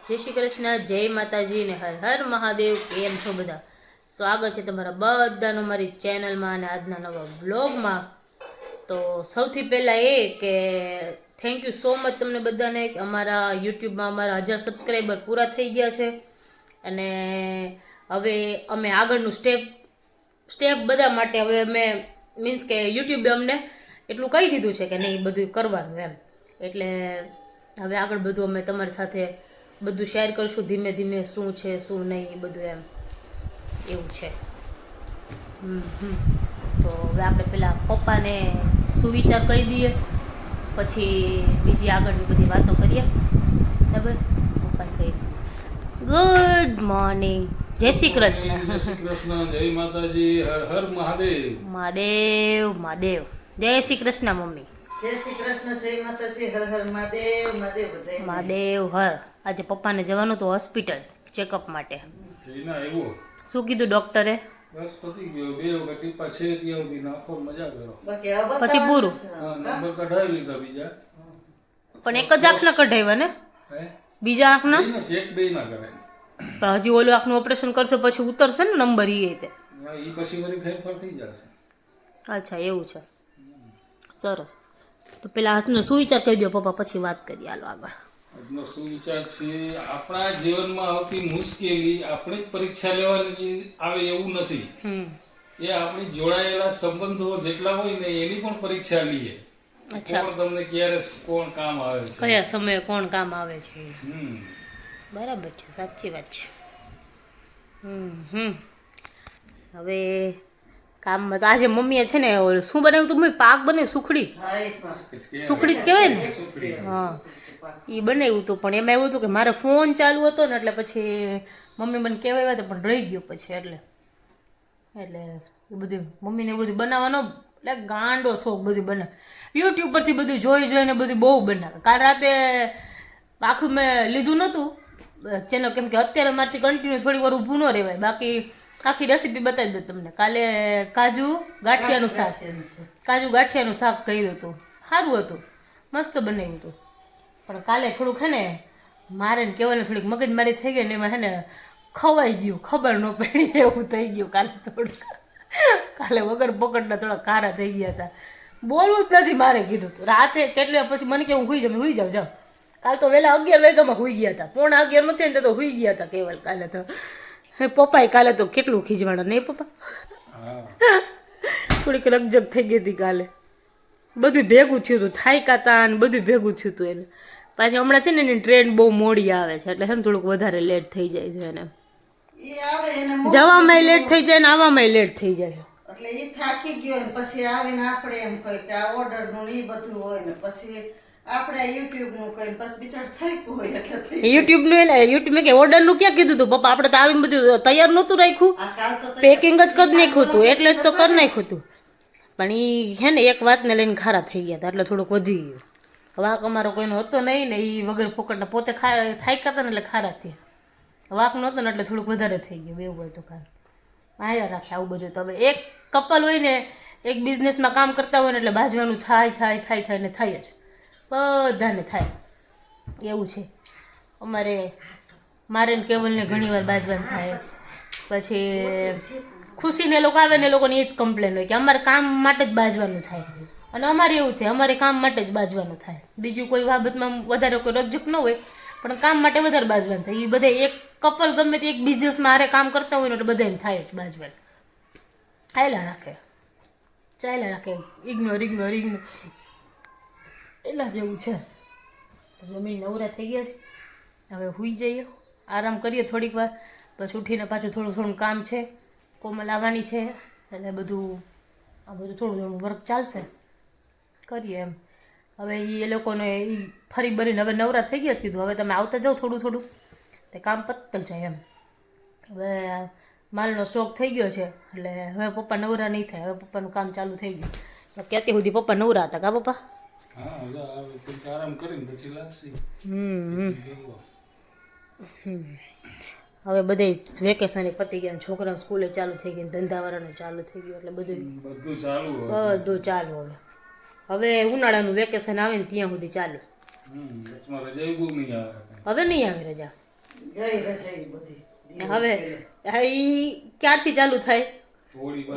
જય શ્રી કૃષ્ણ, જય માતાજી ને હર હર મહાદેવ. કેમ છો બધા? સ્વાગત છે તમારા બધાનું મારી ચેનલમાં અને આજના નવા બ્લોગમાં. તો સૌથી પહેલાં એ કે થેન્ક યુ સો મચ તમને બધાને કે અમારા યુટ્યુબમાં અમારા 1000 સબસ્ક્રાઈબર પૂરા થઈ ગયા છે. અને હવે અમે આગળનું સ્ટેપ બધા માટે હવે અમે મીન્સ કે યુટ્યુબે અમને એટલું કહી દીધું છે કે નહીં બધું કરવાનું એમ. એટલે હવે આગળ બધું અમે તમારી સાથે બધું શેર કરશું ધીમે ધીમે, શું છે શું નહીં એ બધું એમ એવું છે. તો હવે આપણે પેલા પપ્પાને સુવિચાર કહી દઈએ, પછી બીજી આગળની બધી વાતો કરીએ. બરાબર? પપ્પાને કહી દઈએ ગુડ મોર્નિંગ, જય શ્રી કૃષ્ણ. જય શ્રી કૃષ્ણ, જય માતાજી, હર હર મહાદેવ. મહાદેવ મહાદેવ. જય શ્રી કૃષ્ણ મમ્મી. જય શ્રી કૃષ્ણ, જય માતાજી, હર હર મહાદેવ. મહાદેવ બધાય મહાદેવ હર. આજે પપ્પાને જવાનું તો હોસ્પિટલ ચેકઅપ માટે. જઈને આવ્યો. શું કીધું ડોક્ટરે? બસ પતી ગયો. 2 વખત ટીપા છે ત્યાં સુધી નાખો, મજા કરો. બાકી હવે પછી પૂરું. હા, નંબર કઢાવી લીધા બીજા. પણ એક જ આંખના કઢાવ્યા ને? હે? બીજા આંખના? બેયના ચેક બે ના કરે. પણ હજી ઓલું આંખનું ઓપરેશન કરશે પછી ઉતરશે ને નંબર એ તે. હા, ઈ પછી વળી ફેરફાર થઈ જશે. અચ્છા એવું છે. સરસ. તો પેલા હાથનો સુવિચાર કહી દો પપ્પા, પછી વાત કરીએ. હાલો આગળ. આજનો સુવિચાર છે, આપણા જીવનમાં આવતી મુશ્કેલી આપણે જ પરીક્ષા લેવાની આવે એવું નથી. એ આપણી જોડાયેલા સંબંધો જેટલા હોય ને એની પણ પરીક્ષા લઈએ. અચ્છા. કોણ તમને ક્યારે કોણ કામ આવે છે, કયા સમયે કોણ કામ આવે છે. હમ બરાબર છે, સાચી વાત છે. હવે કામમાં તો આજે મમ્મીએ છે ને ઓલું શું બનાવ્યું તું મમ્મી? પાક બનાવ્યું, સુખડી. હા, એક વાર. સુખડી જ કહેવાય ને? હા, એ બનાવ્યું હતું. પણ એમાં એવું હતું કે મારો ફોન ચાલુ હતો ને એટલે પછી મમ્મી મને કહેવાય હતા પણ રહી ગયો પછી. એટલે એ બધું મમ્મીને એ બધું બનાવવાનો એટલે ગાંડો શોખ બધું બનાવે. યુટ્યુબ પરથી બધું જોઈ જોઈને બધું બહુ બનાવે. કાલ રાતે આખું મેં લીધું નહોતું ચેનલ, કેમ કે અત્યારે મારથી કન્ટિન્યુ થોડી વાર ઊભું ન રહેવાય. બાકી આખી રેસીપી બતાવી દઉં તમને. કાલે કાજુ ગાંઠિયાનું શાક કર્યું હતું. સારું હતું, મસ્ત બનાવ્યું હતું. પણ કાલે થોડુંક હે ને મારે ને કહેવાને થોડીક મગજમારી થઈ ગઈ ને એમાં હે ને ખવાઈ ગયું, ખબર ન પડી એવું થઈ ગયું. કાલે વગર પકડના થોડા કારા થઈ ગયા હતા. બોલવું જ નથી મારે કીધું તું. રાતે કેટલે પછી મને કે હું હુઈ જાઉં. કાલ તો વહેલા 11 વાગ્યામાં હુઈ ગયા હતા. 11:45 નથી ને તો હુઈ ગયા હતા કેવલ. કાલે તો હે પપ્પાએ કાલે તો કેટલું ખીજવાડા નહીં પપ્પા? થોડીક રકજક થઈ ગઈ હતી કાલે. બધું ભેગું થયું હતું, થાયકાતા ને બધું ભેગું થયું હતું એને. પાછી હમણાં છે ને એની ટ્રેન બહુ મોડી આવે છે એટલે છે ને થોડુંક વધારે લેટ થઈ જાય છે એને. ઈ આવે એને જવામાં લેટ થઈ જાય ને આવવામાં લેટ થઈ જાય. એટલે ઈ થાકી ગયો ને પછી આવીને આપણે એમ કહે કે આ ઓર્ડર નું ઈ બધું હોય ને પછી આપણે આ યુટ્યુબ નું કહીને પછી બિચાર થાક્યું હોય એટલે થઈ યુટ્યુબનું એને યુટ્યુબ કે ઓર્ડરનું ક્યાં કીધું હતું પપ્પા? આપણે તો આવીને બધું તૈયાર નહોતું રાખ્યું, આ કાલ તો પેકિંગ જ કરી નાખ્યું હતું. એટલે જ તો કરી નાખ્યું હતું. પણ એ છે ને એક વાતને લઈને ખારા થઈ ગયા હતા એટલે થોડુંક વધી ગયું. વાંક અમારો કોઈનો હતો નહીં ને એ વગર ફોકટના પોતે થાક્યા હતા ને એટલે ખારા થયા. વાંક નહોતો ને એટલે થોડુંક વધારે થઈ ગયું. એવું હોય તો કાંઈ આયા રાખે આવું બધું. તો હવે એક કપલ હોય ને, એક બિઝનેસમાં કામ કરતા હોય ને એટલે બાજવાનું થાય ને થાય જ. બધાને થાય એવું છે. મારે ને કેવલને ઘણી વાર બાજવાનું થાય. પછી ખુશીને લોકો આવે ને એ લોકોની એ જ કમ્પ્લેન હોય કે અમારે કામ માટે જ બાજવાનું થાય. અને અમારે એવું છે, અમારે કામ માટે જ બાજવાનું થાય. બીજું કોઈ બાબતમાં વધારે કોઈ રજૂક ન હોય પણ કામ માટે વધારે બાજવાનું થાય. એ બધા એક કપલ ગમે તે એક બિઝનેસમાં હારે કામ કરતા હોય ને એટલે બધાને થાય જ બાજવાનું. ચાલ્યા રાખે ઇગ્નોર એટલા જેવું છે. તો જમીન નવરા થઈ ગયા છે. હવે સૂઈ જઈએ, આરામ કરીએ થોડીક વાર. પછી ઉઠીને પાછું થોડું કામ છે. કોમલ આવવાની છે એટલે બધું થોડું વર્ક ચાલશે, કરીએ એમ. હવે એ લોકોને ફરી બરીને હવે નવરા થઈ ગયા કીધું હવે તમે આવતા જાઓ થોડું તે કામ પતતું જાય એમ. હવે માલનો સ્ટોક થઈ ગયો છે એટલે હવે પપ્પા નવરા નહીં થાય. હવે પપ્પાનું કામ ચાલુ થઈ ગયું. ક્યાંથી સુધી પપ્પા નવરા હતા કા પપ્પા? આરામ કરીને પછી લાગશે. હવે બધે વેકેશન પતી ગયા, છોકરાનું સ્કૂલે ચાલુ થઈ ગઈ, ધંધાવાળાનું ચાલુ થઈ ગયું એટલે બધું ચાલુ. હવે ઉનાળાનું વેકેશન આવે ને ત્યાં સુધી ચાલુ. હવે નહીં આવે રજા. ગઈ રજાઈ બધી હવે ઈ ક્યારથી ચાલુ થાય?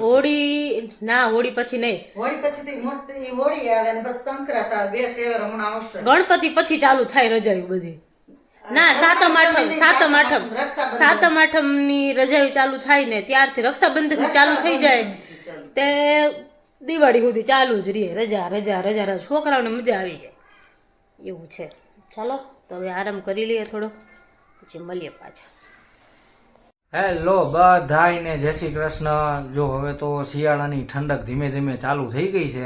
હોળી ના, હોળી પછી નહીં, હોળી પછીથી મોટી હોળી આવે ને બસ સંક્રાંત આવે, 2 તહેવાર હમણાં આવશે. ગણપતિ પછી ચાલુ થાય રજાયું બધી. ના, સાતમ આઠમ ની રજાયું ચાલુ થાય ને ત્યારથી રક્ષાબંધન ચાલુ થઈ જાય તે દિવાળી સુધી ચાલુ જ રહે. રજા રજા રજા રજા, છોકરાઓને મજા આવી જાય એવું છે. ચાલો તો હવે આરામ કરી લઈએ થોડોક, પછી મળીએ પાછા. હેલો બધાયને જય શ્રી કૃષ્ણ. જો હવે તો શિયાળાની ઠંડક ધીમે ધીમે ચાલુ થઈ ગઈ છે.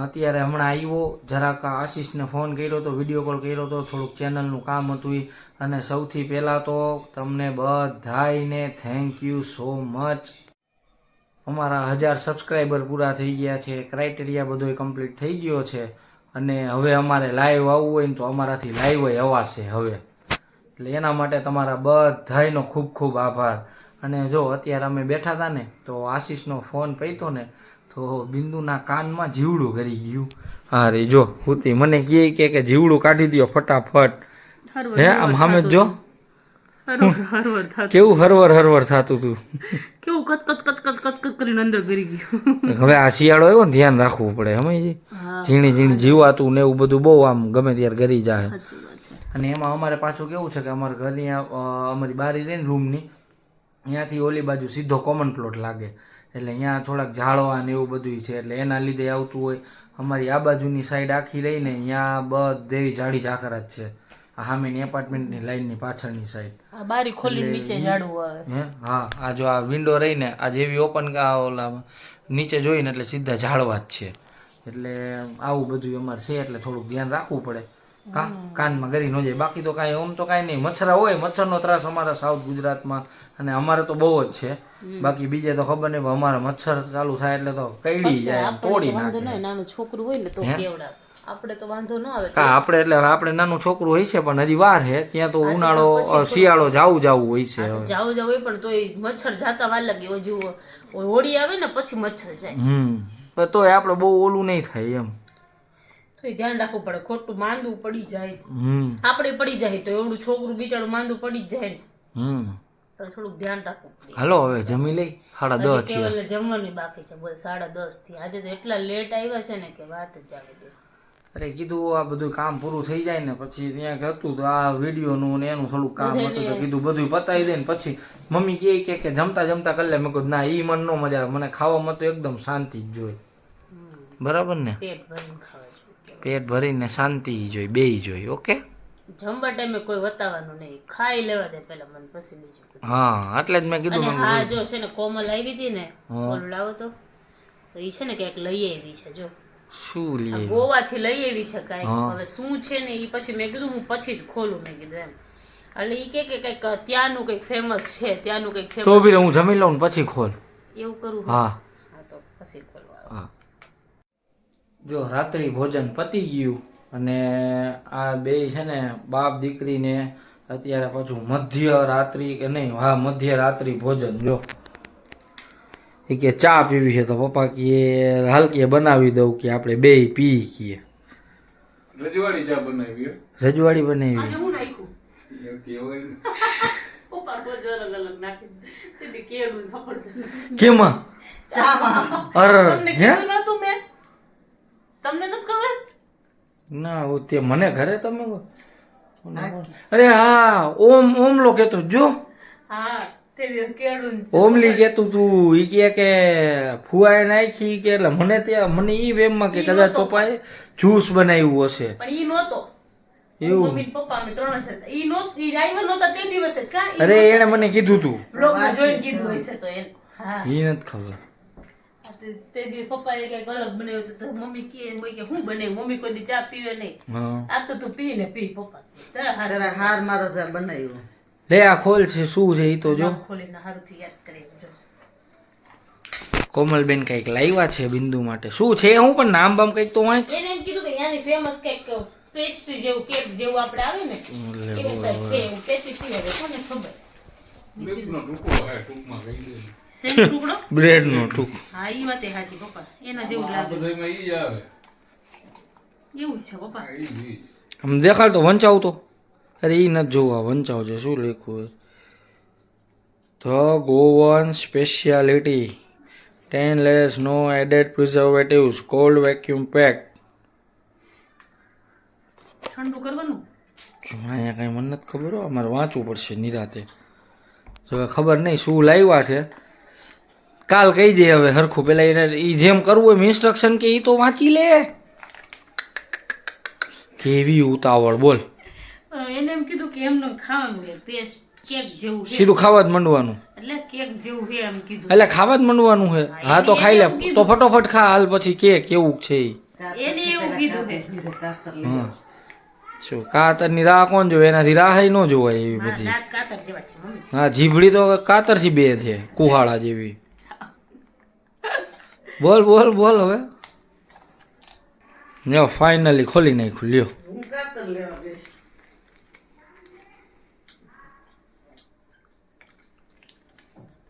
અત્યારે હમણાં આવ્યો, જરાક આશીષને ફોન કર્યો તો, વિડીયો કોલ કર્યો તો, થોડુંક ચેનલનું કામ હતું ઈ. અને સૌથી પહેલાં તો તમને બધાયને થેન્ક યુ સો મચ. અમારા 1000 સબસ્ક્રાઈબર પૂરા થઈ ગયા છે, ક્રાઇટેરિયા બધો કમ્પ્લીટ થઈ ગયો છે. અને હવે અમારે લાઈવ આવવું હોય ને તો અમારાથી લાઈવ અવાશે હવે. એટલે એના માટે તમારા બધાયનો ખૂબ ખૂબ આભાર. અને જો અત્યારે અમે બેઠા હતા ને તો આશીષનો ફોન પૈતો ને તો બિંદુના કાનમાં જીવડું કરી ગયું. હા રે જો હુતી મને કહે કે જીવડું કાઢી દો ફટાફટ. હે આમ સામે જો કેવું હરવર હરવર થતું હતું, કેવું કચ કચ કચ કચ કચ કચ કરીને અંદર ગરી ગયું. હવે આ શિયાળો આવ્યો ને ધ્યાન રાખવું પડે. સમજી ઝીણી ઝીણી જીવાતું ને એવું બધું બહુ આમ ગમે ત્યારે ગરી જાય. અને એમાં અમારે પાછું કેવું છે કે અમારા ઘરની અમારી બારી રહી ને રૂમની, ત્યાંથી ઓલી બાજુ સીધો કોમન પ્લોટ લાગે. એટલે અહીંયા થોડાક ઝાડવા ને એવું બધું છે, એટલે એના લીધે આવતું હોય. અમારી આ બાજુની સાઈડ આખી રહીને અહીંયા બધે ઝાડી ઝાકરા જ છે. સામેની એપાર્ટમેન્ટની લાઈનની પાછળની સાઈડ બારી ખોલી નીચે ઝાડવું આવે. હે હા, આ જો આ વિન્ડો રહીને આ જેવી ઓપન ઓલા નીચે જોઈને એટલે સીધા ઝાડવા જ છે. એટલે આવું બધું અમારે છે, એટલે થોડુંક ધ્યાન રાખવું પડે. કાનમાં ગરી ન જાય. બાકી તો કાંઈ ઓમ તો કાંઈ નહીં. મચ્છરા હોય, મચ્છરનો ત્રાસ અમારા સાઉથ ગુજરાતમાં અને અમારે તો બહુ જ છે. બાકી બીજે તો ખબર નહીં, અમારે મચ્છર ચાલુ થાય એટલે તો કઈડી જાય, તોડી નાખે. નાનું છોકરું હોય ને તો કેવડા આપણે તો વાંધો ન આવે. આપણે એટલે આપણે નાનું છોકરું હોય છે પણ હજી વાર છે. ત્યાં તો ઉનાળો શિયાળો જાવું હોય છે. જાવું હોય પણ તોય મચ્છર જાતા વાર લાગે. હજુ હોળી આવે ને પછી મચ્છર જાય. તોય આપણે બહુ ઓલું નહીં થાય એમ. તો ધ્યાન રાખવું પડે, ખોટું માંદું પડી જાય, આપણે પડી જાય તો એવડું છોકરું બિચારું માંદું પડી જ જાય ને, તો થોડુંક ધ્યાન રાખવું પડે. હાલો હવે જમી લઈ. 10:30 કેવલ જમવાની બાકી છે, બોલ 10:30 થી. આજે તો એટલા લેટ આવ્યા છે ને કે વાત જ આવે દે. અરે કીધું આ બધું કામ પૂરું થઈ જાય ને પછી ત્યાં હતું તો આ વિડીયોનું ને એનું થોડુંક કામ હતું તો કીધું બધું પતાવી દે ને પછી મમ્મી કહે કે જમતા જમતા કરી લે. મેં કીધું ના, ઈ મન નો મજા આવે. મને ખાવામાં તો એકદમ શાંતિ જ જોઈએ. બરાબર ને? પેટ ભરીને ખાવા જોઈએ, પેટ ભરીને શાંતિ જોઈએ, બેય જોઈએ. ઓકે, જમવા ટાઈમે કોઈ વતાવાનું નહીં, ખાઈ લેવા દે પેલા મને, પછી બીજું. હા એટલે જ મેં કીધું. હા જો છે ને કોમલ આવી હતી ને, ઓલું લાવો તો ઈ છે ને ક્યાંક લઈ આવી છે. જો શું લઈએ? ગોવા થી લઈ આવી છે કાંઈ. હવે શું છે ને ઈ પછી મેં કીધું હું પછી જ ખોલું. મેં કીધું એમ. એટલે ઈ કે કઈક ત્યાંનું કઈક ફેમસ છે, ત્યાંનું કઈક ફેમસ. તો બી હું જમી લઉં પછી ખોલ. એવું કરું? હા તો પછી ખોલવા. હા જો રાત્રિ ભોજન પતી ગયું અને આ બે છે ને બાપ દીકરીને અત્યારે પાછું મધ્યરાત્રિ કે નહીં, હા મધ્યરાત્રિ ભોજન. જો એ કે ચા પીવી છે તો પપ્પા કે હાલ કે બનાવી દઉં કે આપણે બે પી કીએ. રજવાડી ચા બનાવી. રજવાડી બનાવી. હું નાખ્યું પપ્પા રોજ અલગ અલગ નાખી દીધી. કેળું સફરજન કેમાં? ચામાં. અરે તમને કીધું નતું મેં? તમને નથી ખબર? ના તે મને ઘરે તમે અરે હા ઓમલો કેતો જો. હા તે કેળું ઓમલી કેતું તું. ઈ કે ફુવાએ નાખી કે એટલે મને ત્યાં મને ઈ વેમમાં કે કદાચ પપ્પાએ જ્યુસ બનાવ્યું હશે. પણ ઈ નહોતો એવું? મમ્મી પપ્પા અમે ત્રણ જ હતા. ઈ નહોત, ઈ રાઈવા નહોતા તે દિવસે જ કા. અરે એને મને કીધું તું. બ્લોગમાં જોઈને કીધું હશે તો એને. હા ઈ નથી ખબર. તે દિવસ પપ્પાએ કઈક અલગ બનાવ્યું તો મમ્મી કે હું બનાવ્યું. મમ્મી કોઈ દી ચા પીવે નહીં. આ તો તું પી ને પી પપ્પા. તારા હાર મારો જા બનાવ્યો. લે આ ખોલ છે શું છે ઈ તો જો. ખોલીને હારુંથી યાદ કરી જો. કોમલબેન કઈક લાવ્યા છે બિંદુ માટે. શું છે હું પણ નામ બામ કઈક તો વાંચ. એને એમ કીધું કે યાની ફેમસ કઈક પેસ્ટ્રી જેવું કેક જેવું આપણે આવે ને એવું કઈક છે. એવું પેસ્ટ્રી હવે કોને ખબર. બ્રેડનો ટુકડો હે, ટૂંકમાં કહી દે. શેનો ટુકડો? બ્રેડ નો ટુકડો. હા ઈ વાતે સાચી પપ્પા. એના જેવું લાગે. બધામાં ઈ જ આવે. એવું જ છે પપ્પા. ઈ જ. આમ દેખાડ તો વંચાવ તો. અરે એ નથી જોવા વંચાવજે શું લખ્યું the ગોવન speciality 10 layers no added preservatives cold vacuum pack ઠંડુ કરવાનું અહીંયા કાંઈ મને નથી ખબર હો અમારે વાંચવું પડશે નિરાતે હવે ખબર નહીં શું લાવ્યા છે કાલ કહી જઈએ હવે હરખું પેલા એને એ જેમ કરવું હોય ઇન્સ્ટ્રક્શન કે એ તો વાંચી લે કેવી ઉતાવળ બોલ એને એમ કીધું કે એમને ખાવાનું છે પેસ્ટ કેક જેવું છે સીધું ખાવા જ માંડવાનું એટલે કેક જેવું છે એમ કીધું એટલે ખાવા જ માંડવાનું છે હા તો ખાઈ લે તો ફટોફટ ખા હાલ પછી કે કેવું છે ઈ. એને એવું કીધું છે કાતર હા શું કાતરની રાહ કોણ જોવે એનાથી રાહ ન જોવાય એવી બધી દાંત કાતર જેવા છે મમ્મી હા જીભડી તો કાતરથી બે છે કુહાડા જેવી બોલ બોલ બોલ હવે લ્યો ફાઇનલી ખોલી નાખ્યું લ્યો હું કાતર લેવા ગઈ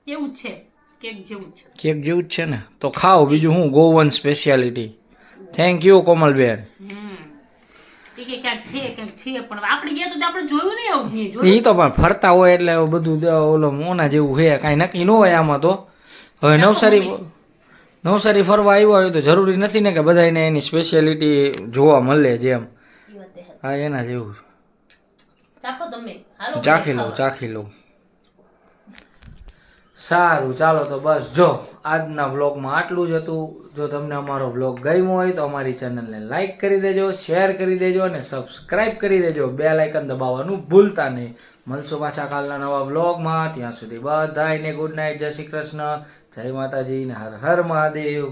એવું જ છે કેક જેવું જ છે કેક જેવું જ છે ને તો ખાઓ બીજું હું ગોવન સ્પેશિયાલિટી થેન્ક યુ કોમલબેન એ કે ક્યાંક છે પણ આપણે ગયા તો આપણે જોયું નહીં આવું નહીં જોયું એ તો પણ ફરતા હોય એટલે એવું બધું ઓલો મોના જેવું છે કાંઈ નક્કી ન હોય આમાં તો હવે નવસારી ફરવા આવ્યો હોય તો જરૂરી નથી ને કે બધાને એની સ્પેશિયાલિટી જોવા મળે જેમ એ વાત છે હા એના જેવું ચાખો તમે હાલો ચાખી લઉં સારું ચાલો તો બસ જો આજના વ્લોગમાં આટલું જ હતું જો તમને અમારો વ્લોગ ગમ્યો હોય તો અમારી ચેનલને લાઈક કરી દેજો શેર કરી દેજો અને સબસ્ક્રાઈબ કરી દેજો બેલ આઇકન દબાવવાનું ભૂલતા નહીં મળશું પાછા કાલના નવા વ્લોગમાં ત્યાં સુધી બધાને ગુડ નાઇટ જય શ્રી કૃષ્ણ જય માતાજી ને હર હર મહાદેવ